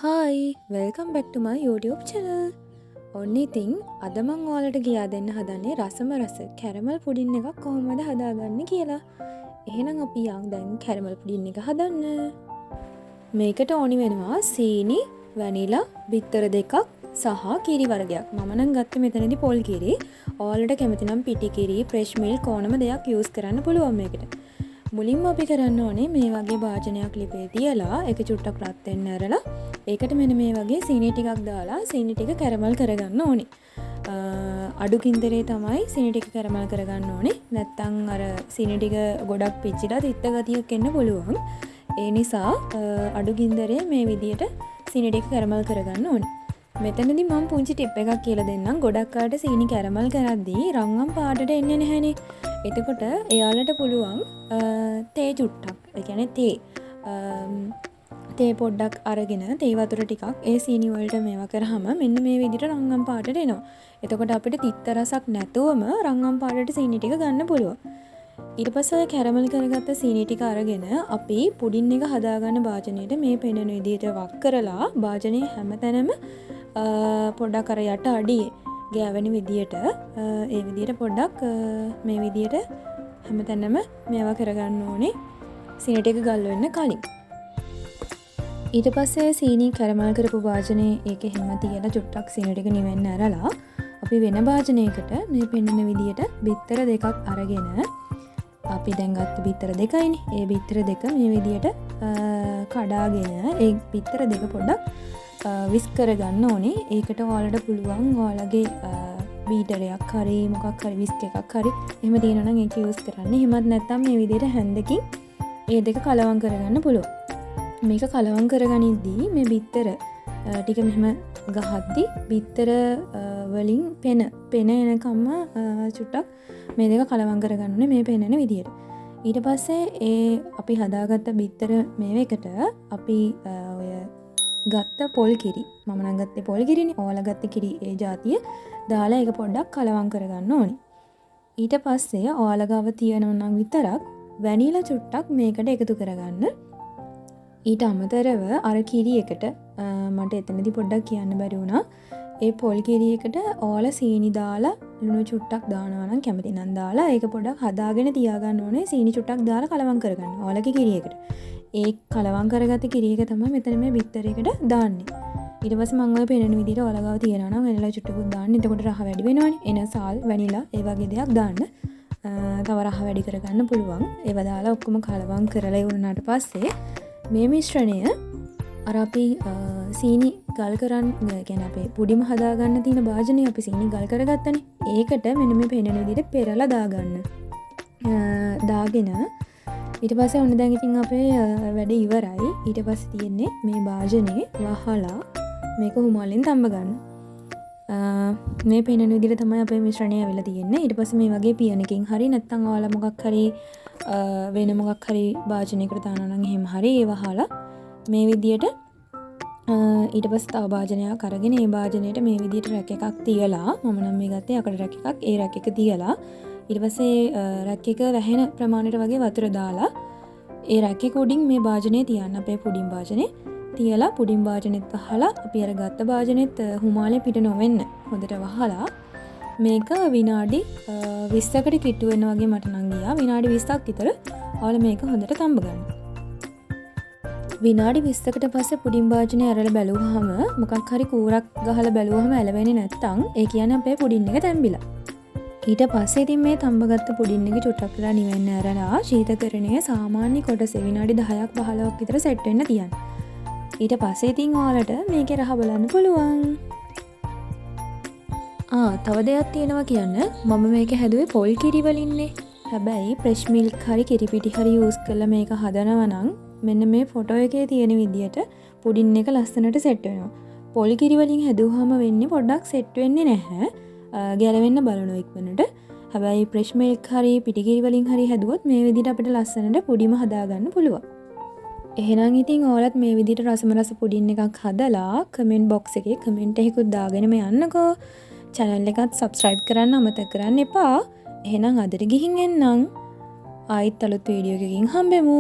Hi, welcome back to my YouTube channel. ඔන්න ඉතින් අද මං ඔයාලට කියා දෙන්න හදන්නේ රසම රස කැරමල් පුඩින් එකක් කොහොමද හදාගන්නේ කියලා. එහෙනම් අපි යන් දැන් කැරමල් පුඩින් එක හදන්න. මේකට ඕනි වෙනවා සීනි, වැනිලා, බිත්තර දෙකක් සහ කිරි වර්ගයක්. මම නම් ගත්තේ මෙතනදී පොල් කිරි. ඔයාලට කැමති නම් පිටි කිරි, ෆ්‍රෙෂ් මිල්ක් ඕනම දෙයක් යූස් කරන්න පුළුවන් මේකට. මුලින්ම අපි කරන්න ඕනේ මේ වගේ භාජනයක් ලිපේ තියලා ඒක චුට්ටක් රත් වෙන්න ඇරලා ඒකට මෙන්න මේ වගේ සීනි ටිකක් දාලා සීනි ටික කැරමල් කරගන්න ඕනේ. අඩු ගින්දරේ තමයි සීනි ටික කැරමල් කරගන්න ඕනේ. නැත්තම් අර සීනි ටික ගොඩක් පිච්චිලා තිත්ත ගතියක් එන්න පුළුවන්. ඒ නිසා අඩු ගින්දරේ මේ විදියට සීනි ටික කැරමල් කරගන්න ඕනේ. මෙතනදී මම පුංචි ටිප් එකක් කියලා දෙන්නම්. ගොඩක් අයට සීනි කැරමල් කරද්දී රන්වන් පාටට එන්නේ නැහැනේ. එතකොට එයාලට පුළුවන් තේ චුට්ටක්, ඒ කියන්නේ තේ පොඩ්ඩක් අරගෙන තේ වතුර ටිකක් ඒ සීනි වලට මේවා කරාම මෙන්න මේ විදිහට රන්වන් පාටට එනවා. එතකොට අපිට තිත්ත රසක් නැතුවම රන්වන් පාටට සීනි ටික ගන්න පුළුවන්. ඊට පස්සේ කැරමල් කරගත්ත සීනි ටික අරගෙන අපි පුඩින් එක හදාගන්න භාජනයට මේ පෙනෙන විදිහට වක් කරලා භාජනයේ හැමතැනම පොඩ්ඩක් අර යට අඩියේ ගෑවෙන විදියට ඒ විදියට පොඩ්ඩක් මේ විදියට හැමතැනම මේවා කරගන්න ඕනේ සීනි ටික ගල් වෙන්න කලින්. ඊට පස්සේ සීනි කැරමල් කරපු භාජනේ ඒකේ හැම තියලා චුට්ටක් සීනි ටික නිවෙන්න ඇරලා අපි වෙන භාජනයකට මේ පෙන්වන විදියට බිත්තර දෙකක් අරගෙන අපි දැන් ගත්ත බිත්තර දෙකයිනේ. ඒ බිත්තර දෙක මේ විදියට කඩාගෙන ඒ බිත්තර දෙක පොඩ්ඩක් විස් කරගන්න ඕනේ. ඒකට ඔයාලට පුළුවන් ඔයාලගේ බීටරයක් හරි මොකක් හරි විස්ක් එකක් හරි එහෙම තියෙනවා නම් ඒක යූස් කරන්න. එහෙමත් නැත්නම් මේ විදිහට හැන්දකින් ඒ දෙක කලවම් කරගන්න පුළුවන්. මේක කලවම් කරගනිද්දී මේ බිත්තර ටික මෙහෙම ගහද්දි බිත්තර වලින් පෙන එනකම්ම චුට්ටක් මේ දෙක කලවම් කරගන්න ඕනේ මේ පෙනෙන විදිහට. ඊට පස්සේ ඒ අපි හදාගත්ත බිත්තර මේවකට අපි ඔය ගත්ත පොල් කිරි, මම නම් ගත්තේ පොල් කිරිනේ. ඔයාලා ගත්තේ කිරි ඒ જાතිය දාලා ඒක පොඩ්ඩක් කලවම් කරගන්න ඕනේ. ඊට පස්සේ ඔයාලා ගාව තියෙනවා නම් විතරක් වැනිලා චුට්ටක් මේකට එකතු කරගන්න. ඊට අමතරව අර කිරි එකට මට එතනදී පොඩ්ඩක් කියන්න බැරි වුණා. ඒ පොල් කිරි එකට ඔයාලා සීනි දාලා ලුණු චුට්ටක් දානවා නම් කැමති නම් දාලා ඒක පොඩ්ඩක් හදාගෙන තියාගන්න ඕනේ. සීනි චුට්ටක් දාලා කලවම් කරගන්න ඔයාලගේ කිරි එකට. ඒ කලවම් කරගත්ත කිරි එක තමයි මෙතන මේ බිත්තරයකට දාන්නේ. ඊට පස්සේ මම ඔය පෙන්නන විදිහට ඔයාලා ගාව තියනවා නම් වැනිලා චුට්ටකුත් දාන්න. එතකොට රහ වැඩි වෙනවනේ. එන සාල් වැනිලා ඒ වගේ දෙයක් දාන්න. තව රහ වැඩි කරගන්න පුළුවන්. ඒව දාලා ඔක්කොම කලවම් කරලා ඉවරනාට පස්සේ මේ මිශ්‍රණය අර අපි සීනි ගල් කරන් කියන්නේ අපේ පුඩිම හදාගන්න තියෙන භාජනය අපි සීනි ගල් කරගත්තනේ. ඒකට මෙන්න මේ පෙන්නන විදිහට පෙරලා දාගන්න. දාගෙන ඊට පස්සේ ඔන්න දැන් ඉතින් අපේ වැඩ ඉවරයි. ඊට පස්සේ තියෙන්නේ මේ භාජනේ වහලා මේක හුමාලෙන් තඹ ගන්න. මේ පෙන්නන විදිහට තමයි අපේ මිශ්‍රණය ඇවිල්ලා තියෙන්නේ. ඊට පස්සේ මේ වගේ පියනකින් හරි නැත්නම් ඔයාලා මොකක් හරි වෙන මොකක් හරි භාජනයකට දානවා නම් එහෙම හරි ඒ වහලා මේ විදිහට ඊට පස්සේ තව භාජනයක් අරගෙන ඒ භාජනයට මේ විදිහට රැක් එකක් තියලා මම නම් මේ ගත්තේ අකඩ රැක් එකක්. ඒ රැක් එක තියලා ඊට පස්සේ රැක් එක වැහෙන ප්‍රමාණයට වගේ වතුර දාලා ඒ රැක් එක උඩින් මේ භාජනේ තියන්න. අපේ පුඩින් භාජනේ තියලා පුඩින් භාජනෙත් වහලා අපි අර ගත්ත භාජනෙත් හුමාලේ පිට නොවෙන්න හොඳට වහලා මේක විනාඩි 20කට කිට්ටු වෙන වගේ මට නම් ගියා. විනාඩි 20ක් විතර ඔයාලා මේක හොඳට තඹ ගන්න. විනාඩි 20කට පස්සේ පුඩින් භාජනේ ඇරලා බැලුවාම මොකක් හරි කූරක් ගහලා බැලුවාම ඇලවෙන්නේ නැත්තම් ඒ කියන්නේ අපේ පුඩින් එක තැම්බිලා. ඊට පස්සේ ඉතින් මේ තඹගත්ත පුඩින් එක චුට්ටක් කරලා නිවෙන්න ඇරලා ශීතකරණය සාමාන්‍ය කොටසේ විනාඩි 10ක් 15ක් විතර සෙට් වෙන්න තියන්න. ඊට පස්සේ ඉතින් ඔයාලට මේකේ රහ බලන්න පුළුවන්. තව දෙයක් තියෙනවා කියන්න. මම මේක හැදුවේ පොල් කිරි වලින්නේ. හැබැයි ෆ්‍රෙෂ් මිල්ක් හරි කිරි පිටි හරි යූස් කරලා මේක හදනවා නම් මෙන්න මේ ෆොටෝ එකේ තියෙන විදියට පුඩින් එක ලස්සනට සෙට් වෙනවා. පොල් කිරි වලින් හැදුවාම වෙන්නේ පොඩ්ඩක් සෙට් වෙන්නේ නැහැ. ගැලවෙන්න බලනවා ඉක්මනට. හැබැයි ෆ්‍රෙෂ් මිල්ක් හරි පිටි කිරි වලින් හරි හැදුවොත් මේ විදිහට අපිට ලස්සනට පුඩිම හදාගන්න පුළුවන්. එහෙනම් ඉතින් ඔයාලත් මේ විදිහට රසම රස පුඩින් එකක් හදලා කමෙන්ට් බොක්ස් එකේ කමෙන්ට් එකකුත් දාගෙනම යන්නකෝ. channel එකත් subscribe කරන්න අමතක කරන්න එපා. එහෙනම් අදට ගිහින් එන්නම්. ආයිත් අලුත් වීඩියෝ එකකින් හම්බෙමු.